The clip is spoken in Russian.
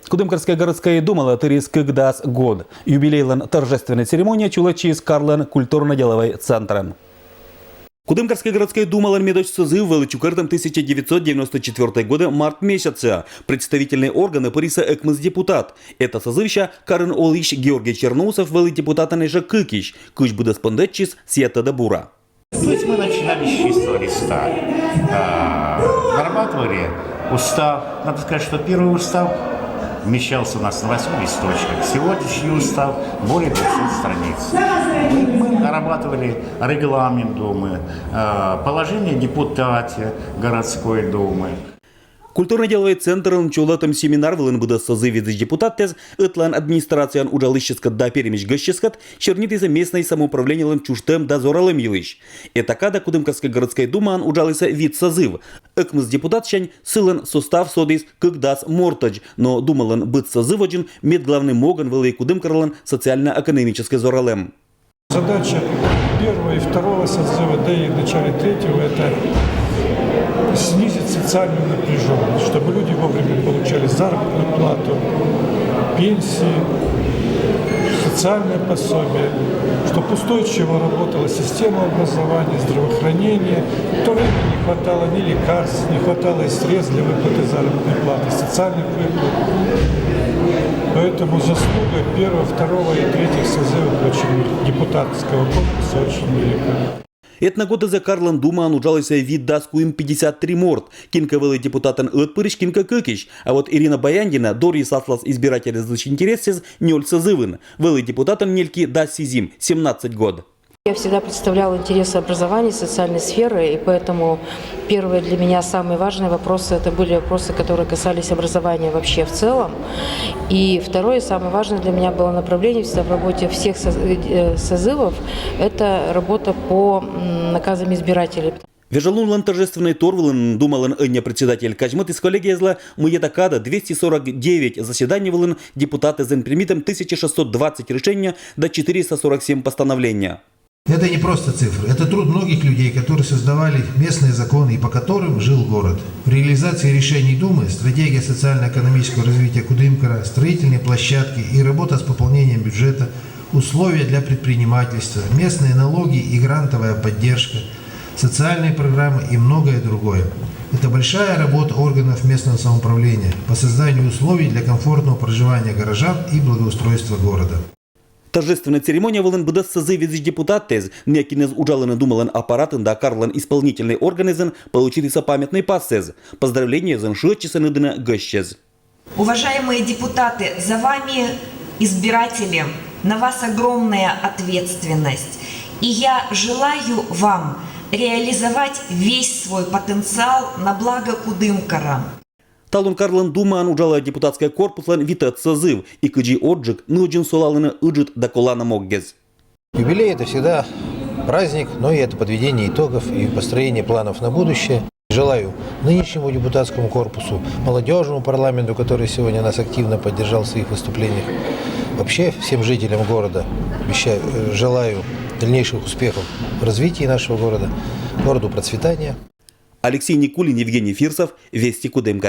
Кудымкарская городская дума латырис кыгдас год. Юбилейлан торжественная церемония чулачис Карлан культурно-деловой центром. Кудымкарская городская дума ланмедоч созыв величукартом 1994 года март месяца. Представительные органы Париса экмыз депутат. Это созывща Карен Олиш Георгий Черноусов вели депутата Нежа Кыкищ, кыч буде спондетчис Сията Дабура. То есть мы начинали с чистого листа, нарабатывали устав. Надо сказать, что первый устав вмещался у нас на 8 листочках. Сегодняшний устав более 200 страниц. Мы нарабатывали регламент Думы, положение депутате городской думы. Культурно-деловой центр начал семинар в буде созыве депутатез, этлан администрациян ужалыщескат да перемещ гощескат, чернитыса местной самоуправлением чуштем да зоралымилыш. Это когда Кудымкарская городская дума ужалыся вид созыв. Экмыз депутатщань сылан состав содис кыгдас мортадж, но думалан быть созываджин мед главный моган вылый Кудымкарлан социально-экономической зоралем. Задача первого и второго созыва, да и в начале третьего, это снизить социальную напряженность, чтобы люди вовремя получали заработную плату, пенсии, социальное пособие, чтобы устойчиво работала система образования, здравоохранения. В то время не хватало ни лекарств, не хватало и средств для выплаты заработной платы, социальных выплат. Поэтому заслуга первого, второго и третьих созывов депутатского корпуса очень велика. Этна года за Карлан дума анужалася вид даску им 53 морд. Кинка вели депутатан Этпырыш, кинка Кыкищ. А вот Ирина Баяндина, Дори Саслас избиратель из интересес, нёль созывын. Вели депутатан Нельки даси зим, 17 год. Я всегда представляла интересы образования, социальной сферы, и поэтому первые для меня самые важные вопросы, это были вопросы, которые касались образования вообще в целом. И второе, самое важное для меня было направление всегда в работе всех созывов, это работа по наказам избирателей. Вежалунлан торжественный торвелын думалын ынне председатель Качмат из коллегии зла Муедакада 249 заседаний вылын депутаты зен примитом 1620 решения до 447 постановления. Это не просто цифры, это труд многих людей, которые создавали местные законы и по которым жил город. В реализации решений Думы стратегия социально-экономического развития Кудымкара, строительные площадки и работа с пополнением бюджета, условия для предпринимательства, местные налоги и грантовая поддержка, социальные программы и многое другое. Это большая работа органов местного самоуправления по созданию условий для комфортного проживания горожан и благоустройства города. Торжественная церемония волен буде созывить депутатез, некин из ужаланы думалан аппаратын да Карлан исполнительный организен получился памятный пассез. Поздравления зен шуэтчесен идына гощез. Уважаемые депутаты, за вами избиратели, на вас огромная ответственность. И я желаю вам реализовать весь свой потенциал на благо Кудымкара. Талун Карлан дума анужала депутатская корпуслан витат созыв, и кыджи отжиг нуджин солалына ыджит да колана моггез. Юбилей – это всегда праздник, но и это подведение итогов и построение планов на будущее. Желаю нынешнему депутатскому корпусу, молодежному парламенту, который сегодня нас активно поддержал в своих выступлениях, вообще всем жителям города желаю дальнейших успехов в развитии нашего города, городу процветания. Алексей Никулин, Евгений Фирсов, Вести Кудымкар.